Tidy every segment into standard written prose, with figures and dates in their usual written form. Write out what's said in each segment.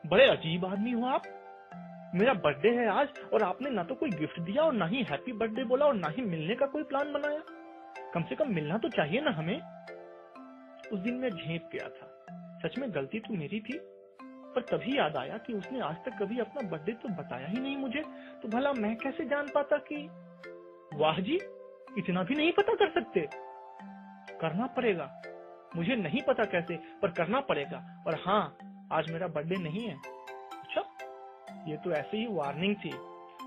बड़े अजीब आदमी हो आप। मेरा बर्थडे है आज और आपने ना तो कोई गिफ्ट दिया और ना ही हैप्पी बर्थडे बोला और ना ही मिलने का कोई प्लान बनाया। कम से कम मिलना तो चाहिए ना हमें। उस दिन मैं झेप गया था। सच में गलती तो मेरी थी, पर तभी याद आया कि उसने आज तक कभी अपना बर्थडे तो बताया ही नहीं मुझे, तो भला मैं कैसे जान पाता कि। वाह जी, इतना भी नहीं पता कर सकते। करना पड़ेगा। मुझे नहीं पता कैसे, पर करना पड़ेगा। और हाँ, आज मेरा बर्थडे नहीं है। अच्छा, ये तो ऐसे ही वार्निंग थी।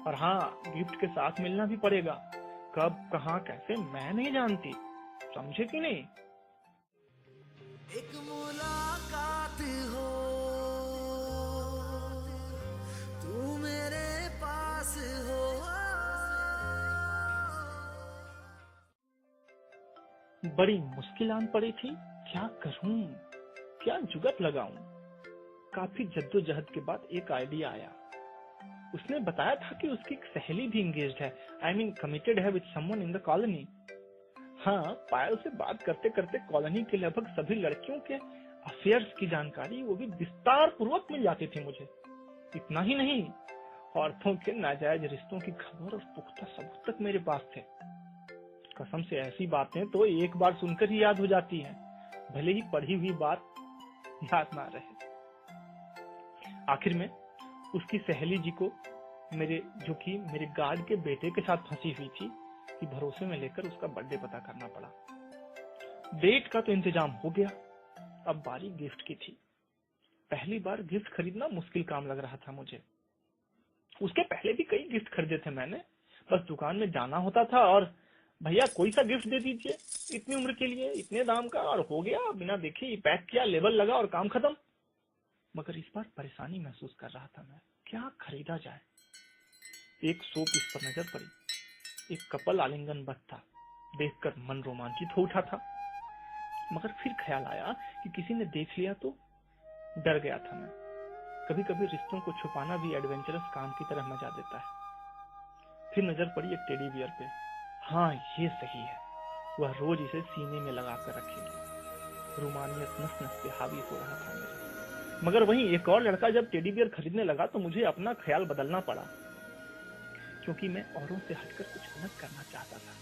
और हाँ, गिफ्ट के साथ मिलना भी पड़ेगा। कब, कहाँ, कैसे, मैं नहीं जानती। समझे कि नहीं? एक मुलाकात हो, तू मेरे पास हो। बड़ी मुश्किल आन पड़ी थी। क्या करूं, क्या जुगत लगाऊं। काफी जद्दोजहद के बाद एक आइडिया आया। उसने बताया था कि उसकी एक सहेली भी इंगेज्ड है, आई मीन कमिटेड है with someone in the colony. हाँ, पायल से बात करते करते कॉलोनी के लगभग सभी लड़कियों के अफेयर्स की जानकारी वो भी विस्तार पूर्वक मिल जाती थी मुझे। इतना ही नहीं, औरतों के नाजायज रिश्तों की खबर और पुख्ता सबूत तक मेरे पास थे। कसम से ऐसी बातें तो एक बार सुनकर ही याद हो जाती हैं, भले ही पढ़ी हुई बात याद ना रहे। आखिर में उसकी सहेली जी को जो कि मेरे गार्ड के बेटे के साथ फंसी हुई थी, कि भरोसे में लेकर उसका बर्थडे पता करना पड़ा। डेट का तो इंतजाम हो गया, अब बारी गिफ्ट की थी। पहली बार गिफ्ट खरीदना मुश्किल काम लग रहा था मुझे। उसके पहले भी कई गिफ्ट खरीदे थे मैंने। बस दुकान में जाना होता था और भैया कोई सा गिफ्ट दे दीजिए, इतनी उम्र के लिए, इतने दाम का, और हो गया। बिना देखे पैक किया, लेबल लगा और काम खत्म। मगर इस बार परेशानी महसूस कर रहा था मैं। क्या खरीदा जाए? एक शो पीस पर नजर पड़ी। एक कपल आलिंगन बद था। देखकर मन रोमांचित हो उठा था। मगर फिर ख्याल आया कि किसी ने देख लिया तो। डर गया था मैं। कभी कभी रिश्तों को छुपाना भी एडवेंचरस काम की तरह मजा देता है। फिर नजर पड़ी एक टेडी बियर पे। हाँ, ये सही है। वह रोज इसे सीने में लगा कर रखेगी। रोमानियत नस नस पे हावी हो रहा था मेरे। मगर वहीं एक और लड़का जब टेडी बियर खरीदने लगा तो मुझे अपना ख्याल बदलना पड़ा, क्योंकि मैं औरों से हटकर कुछ अलग करना चाहता था।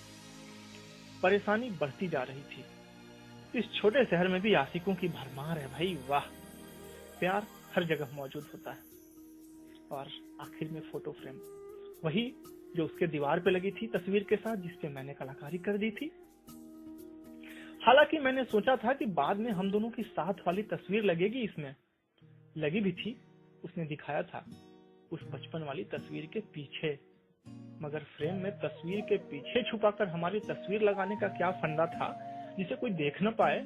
परेशानी बढ़ती जा रही थी। इस छोटे शहर में भी आशिकों की भरमार है भाई, वाह। प्यार हर जगह मौजूद होता है। और आखिर में फोटो फ्रेम, वही जो उसके दीवार पे लगी थी तस्वीर के साथ, जिसपे मैंने कलाकारी कर दी थी। हालांकि मैंने सोचा था कि बाद में हम दोनों की साथ वाली तस्वीर लगेगी इसमें। लगी भी थी, उसने दिखाया था उस बचपन वाली तस्वीर के पीछे। मगर फ्रेम में तस्वीर के पीछे छुपाकर हमारी तस्वीर लगाने का क्या फंडा था, जिसे कोई देख न पाए,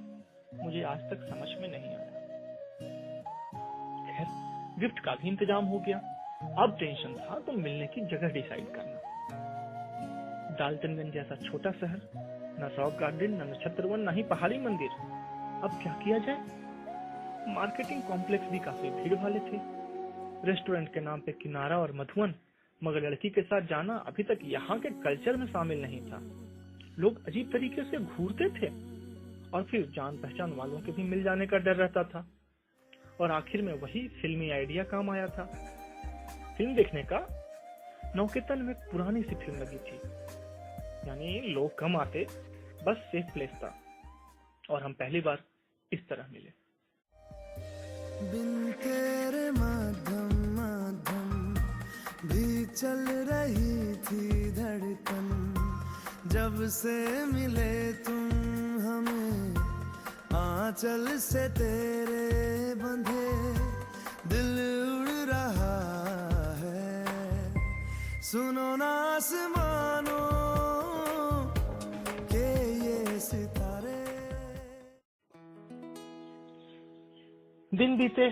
मुझे आज तक समझ में नहीं आया। खैर, गिफ्ट का भी इंतजाम हो गया। अब टेंशन था तो मिलने की जगह डिसाइड करना। डाल्टनगंज जैसा छोटा शहर, न रॉक गार्डन, न नक्षत्र वन, न ही पहाड़ी मंदिर। अब क्या किया जाए? मार्केटिंग कॉम्प्लेक्स भी काफी भीड़ वाले थे। रेस्टोरेंट के नाम पे किनारा और मधुवन, मगर लड़की के साथ जाना अभी तक यहाँ के कल्चर में शामिल नहीं था। लोग अजीब तरीके से घूरते थे और फिर जान पहचान वालों के भी मिल जाने का डर रहता था। और आखिर में वही फिल्मी आइडिया काम आया था। फिल्म देखने का। नौकेतन में पुरानी सी फिल्म लगी थी, यानी लोग कम आते, बस सेफ प्लेस था। और हम पहली बार इस तरह मिले। बिन तेरे मध्यम मध्यम भी चल रही थी धड़कन, जब से मिले तुम हमें आंचल से तेरे बंधे, दिल उड़ रहा है, सुनो ना आसमानों के ये सितारे। दिन बीते,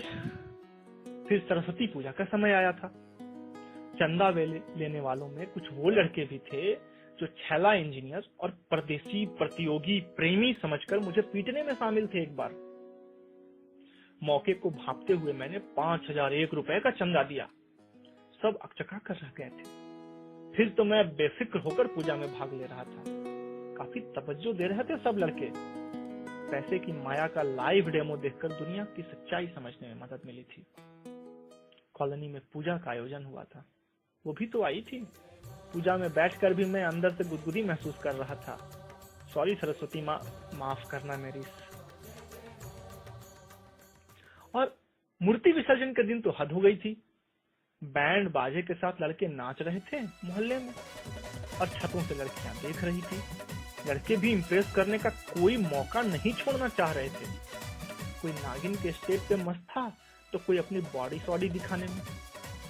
फिर सरस्वती पूजा का समय आया था। चंदा लेने वालों में कुछ वो लड़के भी थे जो छैला इंजीनियर और परदेसी प्रतियोगी प्रेमी समझकर मुझे पीटने में शामिल थे। एक बार मौके को भांपते हुए मैंने 5001 रुपए का चंदा दिया। सब अकचका कर रह गए थे। फिर तो मैं बेफिक्र होकर पूजा में भाग ले रहा था। काफी तवज्जो दे रहे थे सब लड़के। पैसे की माया का लाइव डेमो देखकर दुनिया की सच्चाई समझने में मदद मिली थी। कॉलोनी में पूजा का आयोजन हुआ था, वो भी तो आई थी। पूजा में बैठकर भी मैं अंदर से गुदगुदी महसूस कर रहा था। सॉरी सरस्वती माँ, माफ करना मेरी। और मूर्ति विसर्जन के दिन तो हद हो गई थी। बैंड बाजे के साथ लड़के नाच रहे थे मोहल्ले में और छतों से लड़कियां देख रही थी। लड़के भी इम्प्रेस करने का कोई मौका नहीं छोड़ना चाह रहे थे। कोई नागिन के स्टेप पे मस्त था तो कोई अपनी बॉडी सॉडी दिखाने में,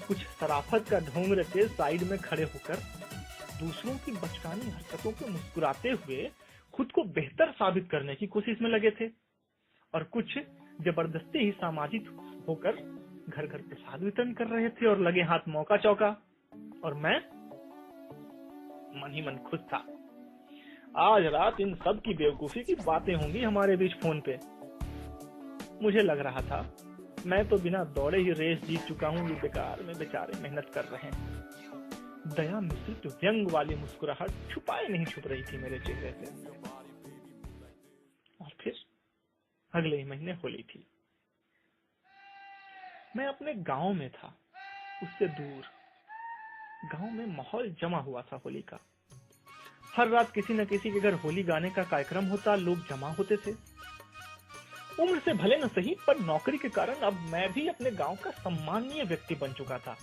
कुछ शराफत का ढोंग रचे साइड में खड़े होकर दूसरों की बचकानी हरकतों पे मुस्कुराते हुए खुद को बेहतर साबित करने की कोशिश में लगे थे, और कुछ जबरदस्ती ही सामाजिक होकर घर घर प्रसाद वितरण कर रहे थे और लगे हाथ मौका चौका। और मैं मन ही मन खुश था। आज रात इन सब की बेवकूफी की बातें होंगी हमारे बीच फोन पे। मुझे लग रहा था मैं तो बिना दौड़े ही रेस जीत चुका हूँ, ये बेकार में बेचारे मेहनत कर रहे हैं। दया मिश्रित व्यंग वाली मुस्कुराहट छुपाए नहीं छुप रही थी मेरे चेहरे से। और फिर अगले ही महीने होली थी। मैं अपने गांव में था, उससे दूर। गांव में माहौल जमा हुआ था होली का। हर रात किसी न किसी के घर होली गाने का कार्यक्रम होता, लोग जमा होते थे। उम्र से भले न सही, पर नौकरी के कारण अब मैं भी अपने गांव का सम्मानीय व्यक्ति बन चुका था,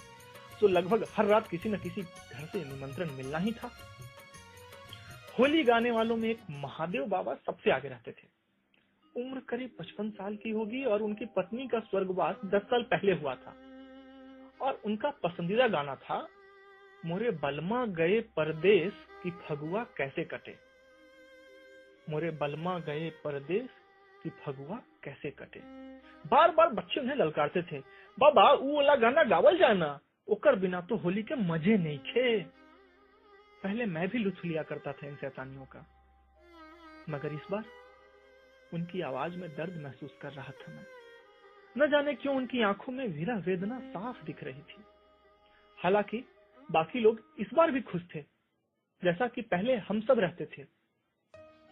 तो लगभग हर रात किसी न किसी घर से निमंत्रण मिलना ही था। होली गाने वालों में एक महादेव बाबा सबसे आगे रहते थे। उम्र करीब 55 साल की होगी और उनकी पत्नी का स्वर्गवास 10 साल पहले हुआ था। और उनका पसंदीदा गाना था, मोरे बलमा गए परदेस की फगुआ कैसे कटे। मोरे बलमा गए परदेस की फगुआ कैसे कटे। बार बार बच्चे उन्हें ललकारते थे, बाबा वो वाला गाना गावल जाना, ओकर बिना तो होली के मजे नहीं खे। पहले मैं भी लुत्फ लिया करता था इन शैतानियों का, मगर इस बार उनकी आवाज में दर्द महसूस कर रहा था मैं। न जाने क्यों उनकी आंखों में विरह वेदना साफ दिख रही थी। हालांकि बाकी लोग इस बार भी खुश थे, जैसा कि पहले हम सब रहते थे।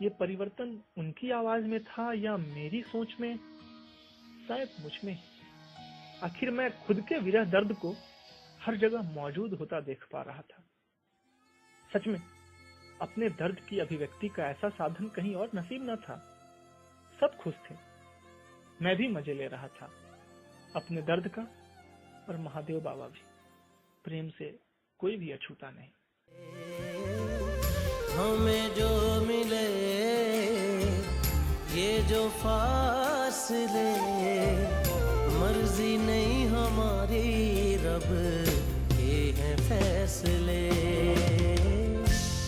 ये परिवर्तन उनकी आवाज में था या मेरी सोच में, शायद मुझ में। आखिर मैं खुद के विरह दर्द को हर जगह मौजूद होता देख पा रहा था। सच में अपने दर्द की अभिव्यक्ति का ऐसा साधन कहीं और नसीब न था। सब खुश थे, मैं भी मजे ले रहा था अपने दर्द का, और महादेव बाबा भी। प्रेम से कोई भी अछूता नहीं। हमें जो मिले ये जो फासले, मर्जी नहीं हमारी, रब के हैं फैसले।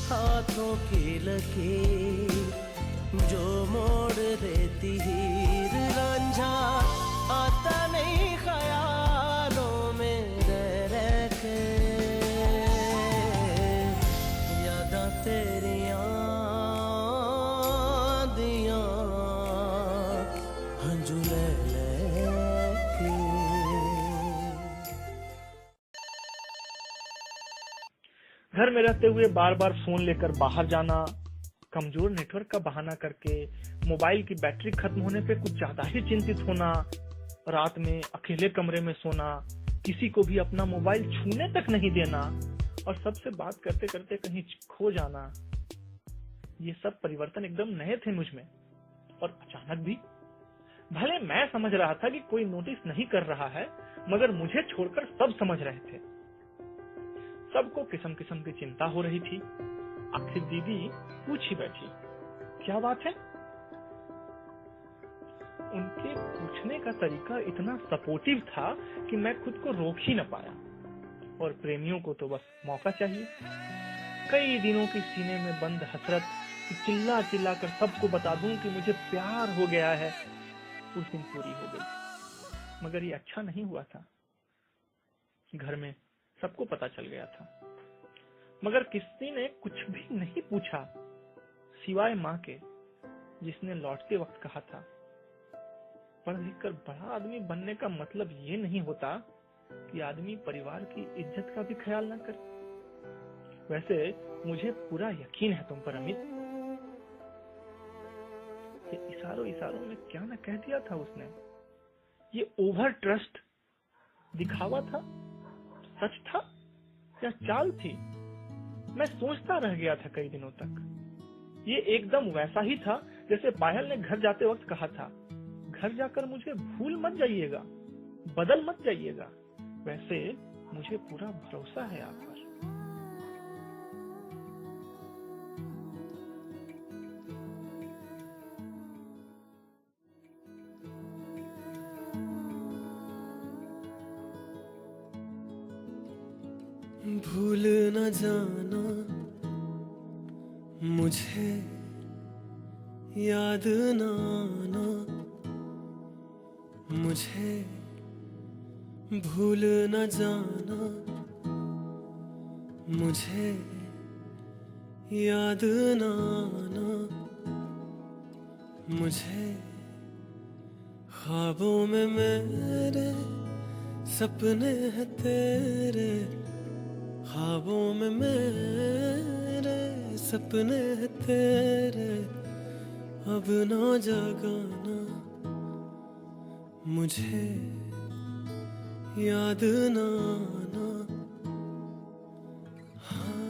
हाथों की लकीर जो मोड़ देती हीर, रांझा आता नहीं ख्यालों में रह रह के। यादां तेरियां दियां हंजू ले के। घर में रहते हुए बार बार फोन लेकर बाहर जाना, कमजोर नेटवर्क का बहाना करके, मोबाइल की बैटरी खत्म होने पे कुछ ज्यादा ही चिंतित होना, रात में अकेले कमरे में सोना, किसी को भी अपना मोबाइल छूने तक नहीं देना, और सबसे बात करते करते कहीं खो जाना। ये सब परिवर्तन एकदम नए थे मुझ में, और अचानक भी। भले मैं समझ रहा था कि कोई नोटिस नहीं कर रहा है, मगर मुझे छोड़कर सब समझ रहे थे। सबको किस्म किस्म की चिंता हो रही थी। आखिर दीदी पूछ ही बैठी, क्या बात है। उनके पूछने का तरीका इतना सपोर्टिव था कि मैं खुद को रोक ही न पाया। और प्रेमियों को तो बस मौका चाहिए। कई दिनों की सीने में बंद हसरत कि चिल्ला चिल्ला कर सबको बता दूं कि मुझे प्यार हो गया है, उस दिन पूरी हो गई। मगर ये अच्छा नहीं हुआ था। घर में सबको पता चल गया था, मगर किसी ने कुछ भी नहीं पूछा, सिवाय माँ के, जिसने लौटते वक्त कहा था, पढ़ लिख कर बड़ा आदमी बनने का मतलब ये नहीं होता कि आदमी परिवार की इज्जत का भी ख्याल न करे। वैसे मुझे पूरा यकीन है तुम पर अमित। ये इशारों इशारों में क्या न कह दिया था उसने। ये ओवर ट्रस्ट दिखावा था, सच था या चाल थी? मैं सोचता रह गया था कई दिनों तक। ये एकदम वैसा ही था जैसे पायल ने घर जाते वक्त कहा था, घर जाकर मुझे भूल मत जाइएगा, बदल मत जाइएगा। वैसे मुझे पूरा भरोसा है आप पर। भूल न जाना मुझे, याद न आना मुझे, भूल न जाना मुझे, याद न आना मुझे। ख्वाबों में मेरे सपने हैं तेरे, ख्वाबों में मेरे सपने हैं तेरे। अब ना जगाना मुझे, याद ना आना। हाँ।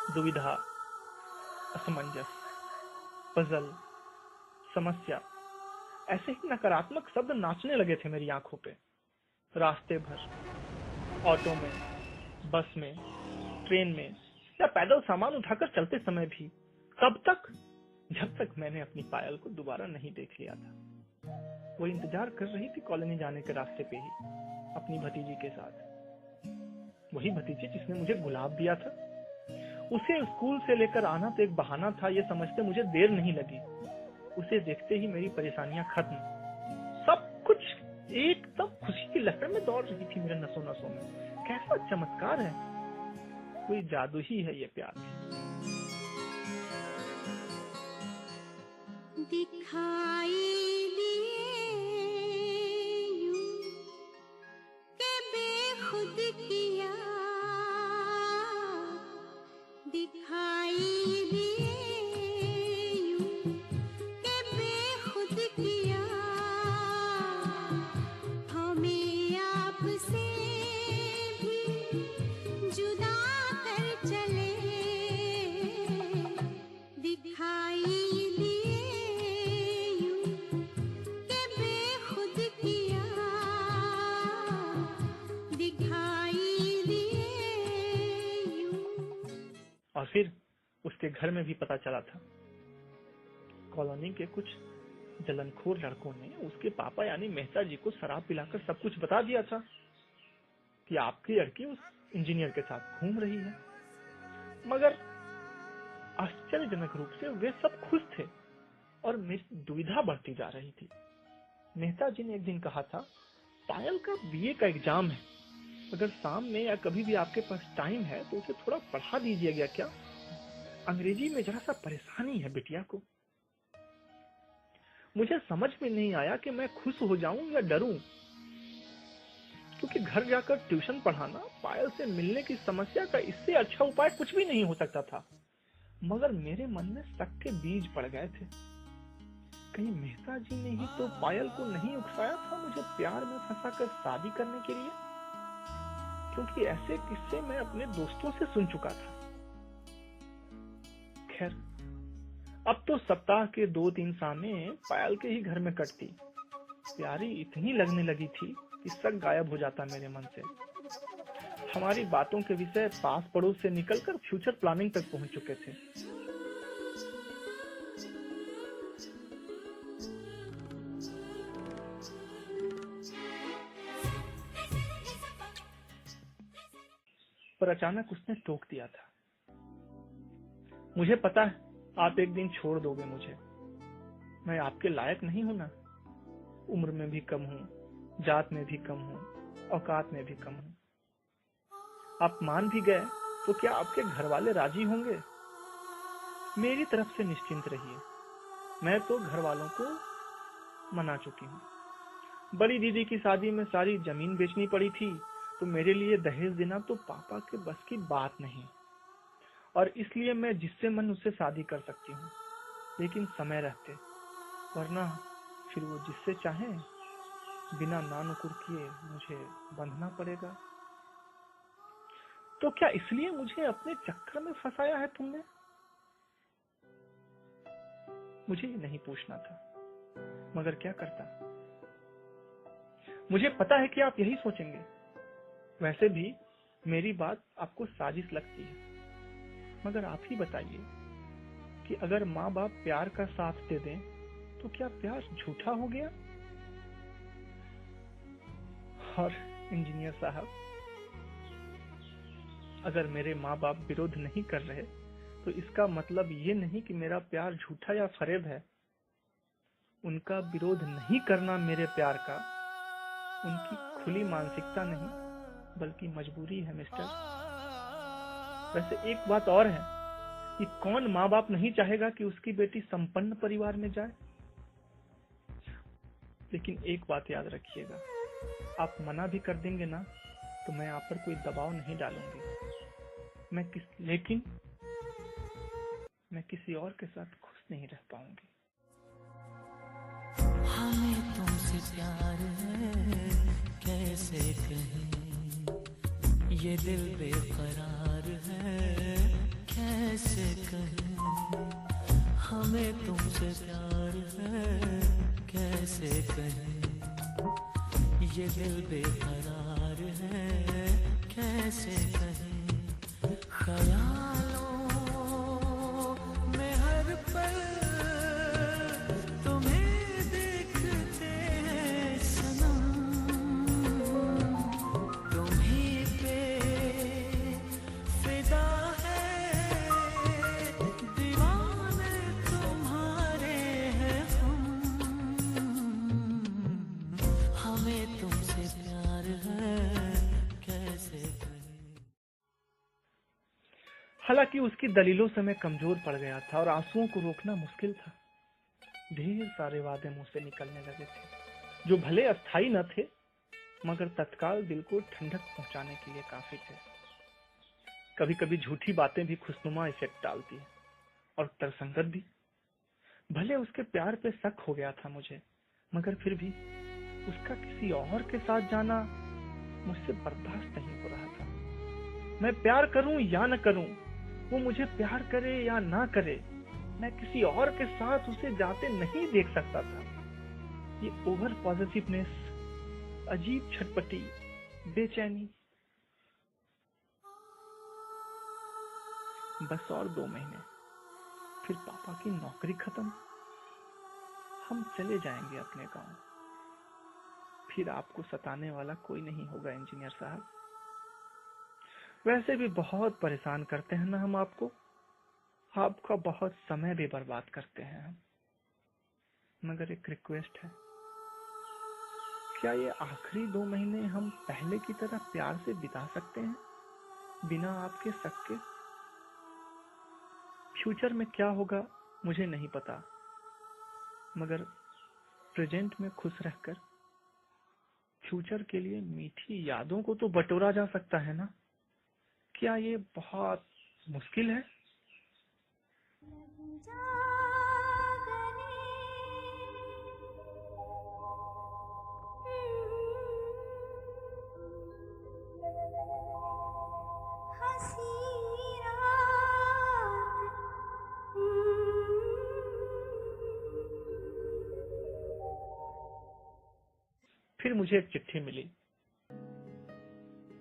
दुविधा, असमंजस, पजल, समस्या, ऐसे ही नकारात्मक शब्द नाचने लगे थे मेरी आंखों पे। रास्ते भर, ऑटो में, बस में, ट्रेन में या पैदल सामान उठाकर चलते समय भी। तब तक जब तक मैंने अपनी पायल को दोबारा नहीं देख लिया था। वो इंतजार कर रही थी कॉलोनी जाने के रास्ते पे ही, अपनी भतीजी के साथ। वही भतीजी जिसने मुझे गुलाब दिया था। उसे स्कूल से लेकर आना तो एक बहाना था, ये समझते मुझे देर नहीं लगी। उसे देखते ही मेरी परेशानियां खत्म। सब कुछ एकदम खुशी की लहर में दौड़ रही थी मेरे नसों नसों में। कैसा चमत्कार है, कोई जादू ही है ये प्यार। दिखाई दिए यूं के बेखुद किया, दिखाई दिए यूं के बेखुद किया। हमें आपसे भी जुदा कर चले, दिखाई और फिर उसके घर में भी पता चला था। कॉलोनी के कुछ जलनखोर लड़कों ने उसके पापा यानी मेहता जी को शराब पिलाकर सब कुछ बता दिया था कि आपकी लड़की उस इंजीनियर के साथ घूम रही है। मगर आश्चर्यजनक रूप से वे सब खुश थे और मेरी दुविधा बढ़ती जा रही थी। मेहता जी ने एक दिन कहा था, पायल का बीए का एग्जाम है, अगर शाम में या कभी भी आपके पास टाइम है तो उसे थोड़ा पढ़ा दीजिएगा क्या? अंग्रेजी में जरा सा परेशानी है बिटिया को। मुझे समझ में नहीं आया कि मैं खुश हो जाऊं या डरूं, क्योंकि घर जाकर ट्यूशन पढ़ाना, पायल से मिलने की समस्या का इससे अच्छा उपाय कुछ भी नहीं हो सकता था। मगर मेरे मन में शक के बीज पड़ गए थे। कहीं मेहता जी ने ही तो पायल को नहीं उकसाया था मुझे प्यार में फंसाकर शादी करने के लिए? क्योंकि ऐसे किस्से मैं अपने दोस्तों से सुन चुका था। खैर, अब तो सप्ताह के 2-3 शामें पायल के ही घर में कटती। प्यारी इतनी लगने लगी थी कि शक गायब हो जाता मेरे मन से। हमारी बातों के विषय पास पड़ोस से निकलकर फ्यूचर प्लानिंग तक पहुंच चुके थे। पर अचानक उसने टोक दिया था, मुझे पता है आप एक दिन छोड़ दोगे मुझे। मैं आपके लायक नहीं हूं ना, उम्र में भी कम हूं, जात में भी कम हूं, औकात में भी कम हूं। आप मान भी गए तो क्या आपके घर वाले राजी होंगे? मेरी तरफ से निश्चिंत रहिए, मैं तो घर वालों को मना चुकी हूँ। बड़ी दीदी की शादी में सारी जमीन बेचनी पड़ी थी, तो मेरे लिए दहेज देना तो पापा के बस की बात नहीं, और इसलिए मैं जिससे मन उससे शादी कर सकती हूँ, लेकिन समय रहते, वरना फिर वो जिससे चाहे बिना नानुकुर किए मुझे बंधना पड़ेगा। तो क्या इसलिए मुझे अपने चक्कर में फंसाया है तुमने? मुझे ये नहीं पूछना था, मगर क्या करता। मुझे पता है कि आप यही सोचेंगे। वैसे भी मेरी बात आपको साजिश लगती है, मगर आप ही बताइए कि अगर माँ बाप प्यार का साथ दे दें तो क्या प्यार झूठा हो गया? और इंजीनियर साहब, अगर मेरे माँ बाप विरोध नहीं कर रहे तो इसका मतलब ये नहीं कि मेरा प्यार झूठा या फरेब है। उनका विरोध नहीं करना मेरे प्यार का उनकी खुली मानसिकता नहीं, बल्कि मजबूरी है मिस्टर। वैसे एक बात और है कि कौन माँ बाप नहीं चाहेगा कि उसकी बेटी संपन्न परिवार में जाए। लेकिन एक बात याद रखिएगा, आप मना भी कर देंगे ना तो मैं आप पर कोई दबाव नहीं डालूंगी। लेकिन मैं किसी और के साथ खुश नहीं रह पाऊंगी। हमें तुमसे प्यार है कैसे कहें, ये दिल बेकरार है कैसे कहें। हमें तुमसे प्यार है कैसे कहें, ये दिल बेकरार है कैसे कहें। ख्यालों में हर पल तुम्हें देखते हैं सनम, तुम्हीं पे फिदा है दीवाने तुम्हारे हैं हम। हमें तुमसे प्यार है कैसे कहें। हालांकि उसकी दलीलों से मैं कमजोर पड़ गया था और आंसुओं को रोकना मुश्किल था। ढेर सारे वादे मुंह से निकलने लगे थे, जो भले अस्थाई न थे मगर तत्काल दिल को ठंडक पहुंचाने के लिए काफी थे। कभी कभी झूठी बातें भी खुशनुमा इफेक्ट डालती है और तरसंगत भी। भले उसके प्यार पे शक हो गया था मुझे, मगर फिर भी उसका किसी और के साथ जाना मुझसे बर्दाश्त नहीं हो रहा था। मैं प्यार करूं या न करूं, वो मुझे प्यार करे या ना करे, मैं किसी और के साथ उसे जाते नहीं देख सकता था। ये ओवर पॉजिटिवनेस, अजीब छटपटी, बेचैनी। बस और 2 महीने, फिर पापा की नौकरी खत्म, हम चले जाएंगे अपने गांव। फिर आपको सताने वाला कोई नहीं होगा इंजीनियर साहब। वैसे भी बहुत परेशान करते हैं ना हम आपको, आपका बहुत समय भी बर्बाद करते हैं हम। मगर एक रिक्वेस्ट है, क्या ये आखिरी 2 महीने हम पहले की तरह प्यार से बिता सकते हैं, बिना आपके शक के? फ्यूचर में क्या होगा मुझे नहीं पता, मगर प्रेजेंट में खुश रहकर फ्यूचर के लिए मीठी यादों को तो बटोरा जा सकता है ना। क्या ये बहुत मुश्किल है? फिर मुझे एक चिट्ठी मिली।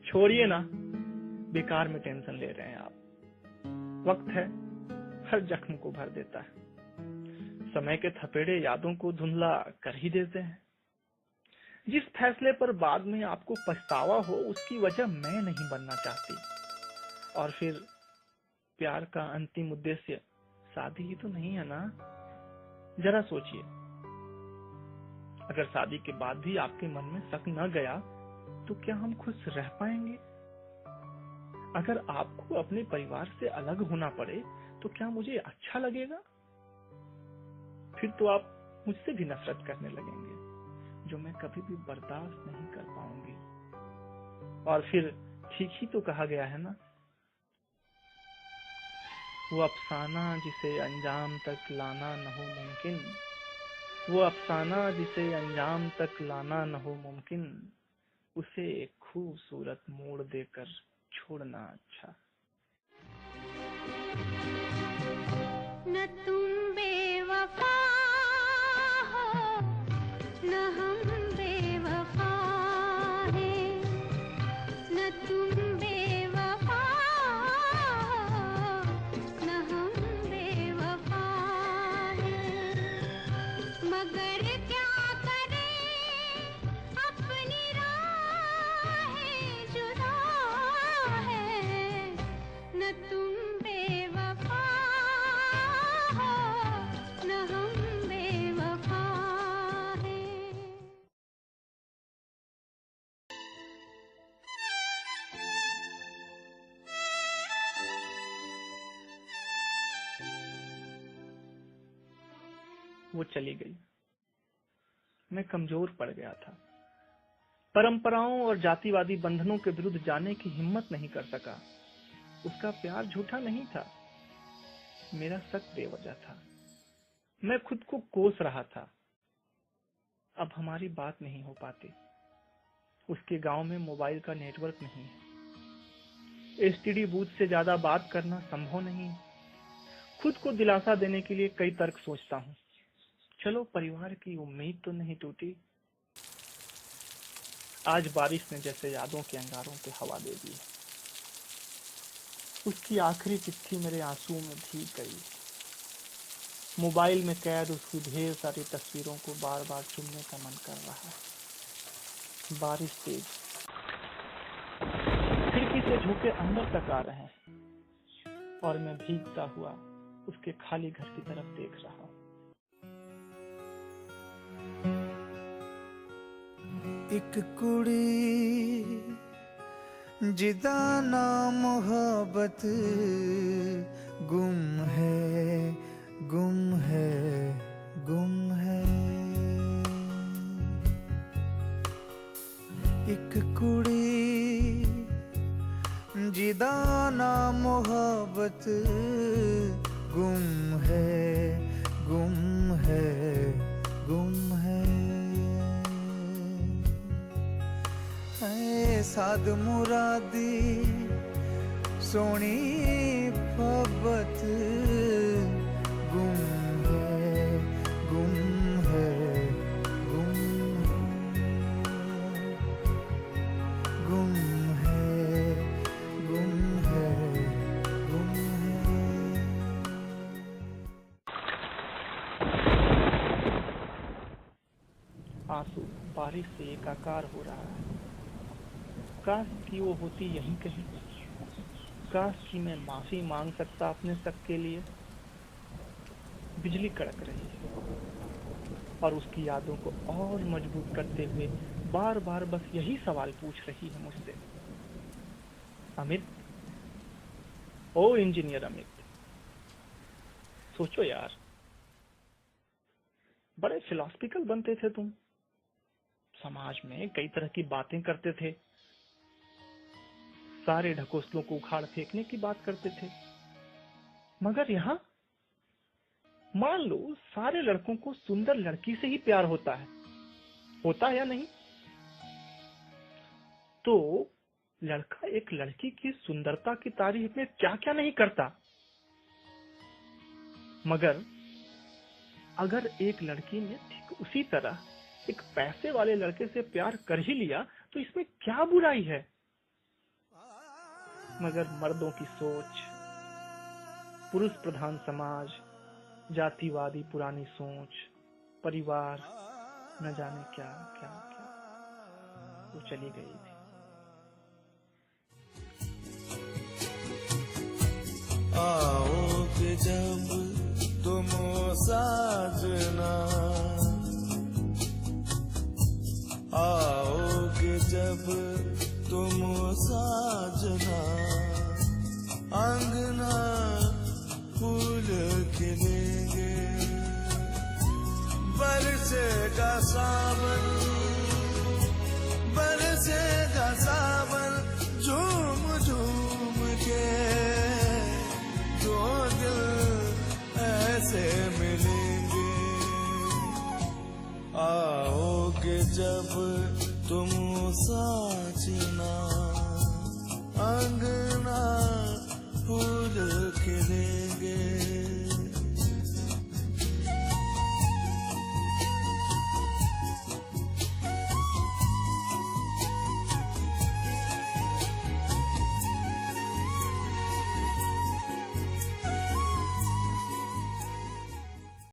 छोड़िए ना, बेकार में टेंशन ले रहे हैं आप। वक्त है हर जख्म को भर देता है। समय के थपेड़े यादों को धुंधला कर ही देते हैं। जिस फैसले पर बाद में आपको पछतावा हो, उसकी वजह मैं नहीं बनना चाहती। और फिर प्यार का अंतिम उद्देश्य शादी ही तो नहीं है ना। जरा सोचिए, अगर शादी के बाद भी आपके मन में शक न गया तो क्या हम खुश रह पाएंगे? अगर आपको अपने परिवार से अलग होना पड़े तो क्या मुझे अच्छा लगेगा? फिर तो आप मुझसे भी नफरत करने लगेंगे, जो मैं कभी भी बर्दाश्त नहीं कर पाऊंगी। और फिर ठीक ही तो कहा गया है ना, वो अफसाना जिसे अंजाम तक लाना न हो मुमकिन, वो अफसाना जिसे अंजाम तक लाना न हो मुमकिन, उसे एक खूबसूरत मोड़ देकर छोड़ना अच्छा। न तुम बेवफा हो न हम बेवफा हैं, न तुम बेवफा हो न हम बेवफा हैं, मगर क्या करें अपनी राहें जुदा है, न तुम बेवफा हो न हम बेवफा हैं। वो चली गई। मैं कमजोर पड़ गया था। परंपराओं और जातिवादी बंधनों के विरुद्ध जाने की हिम्मत नहीं कर सका। उसका प्यार झूठा नहीं था, मेरा शक बेवजह था। मैं खुद को कोस रहा था। अब हमारी बात नहीं हो पाती। उसके गांव में मोबाइल का नेटवर्क नहीं है। एसटीडी बूथ से ज्यादा बात करना संभव नहीं है। खुद को दिलासा देने के लिए कई तर्क सोचता हूँ। चलो, परिवार की उम्मीद तो नहीं टूटी। आज बारिश ने जैसे यादों के अंगारों पे हवा दे दी। उसकी आखिरी चिट्ठी मेरे आंसुओं में भीग गई। मोबाइल में कैद उसकी ढेर सारी तस्वीरों को बार बार चुनने का मन कर रहा है। बारिश तेज, खिड़की से झोंके अंदर तक आ रहे हैं और मैं भीगता हुआ उसके खाली घर की तरफ देख रहा हूँ। एक कुड़ी जिदा ना मोहब्बत गुम है, गुम है, गुम है। एक कुड़ी जिदा ना मोहब्बत गुम है, गुम है, गुम है। साद मुरादी सोनी फबत गुम है, गुम है, गुम है, गुम है, गुम है, गुम है। आंसू बारिश से एकाकार हो रहा है। काश कि वो होती यहीं कहीं। काश कि मैं माफी मांग सकता अपने शक के लिए। बिजली कड़क रही है और उसकी यादों को और मजबूत करते हुए बार बार बस यही सवाल पूछ रही है मुझसे। अमित, ओ इंजीनियर अमित, सोचो यार, बड़े फिलोसफिकल बनते थे तुम। समाज में कई तरह की बातें करते थे। सारे ढकोसलों को उखाड़ फेंकने की बात करते थे। मगर यहाँ मान लो सारे लड़कों को सुंदर लड़की से ही प्यार होता है। होता है या नहीं? तो लड़का एक लड़की की सुंदरता की तारीफ में क्या क्या नहीं करता। मगर अगर एक लड़की ने ठीक उसी तरह एक पैसे वाले लड़के से प्यार कर ही लिया तो इसमें क्या बुराई है? मगर मर्दों की सोच, पुरुष प्रधान समाज, जातिवादी पुरानी सोच, परिवार, न जाने क्या क्या क्या, वो चली गई थी। आओगे जब तुम साजना, आओगे जब तुम साजना, आंगना फूल खिलेंगे, बरसेगा सावन, बरसेगा सावन, झूम झूम के दो दिल ऐसे मिलेंगे। आओगे जब तुम साथ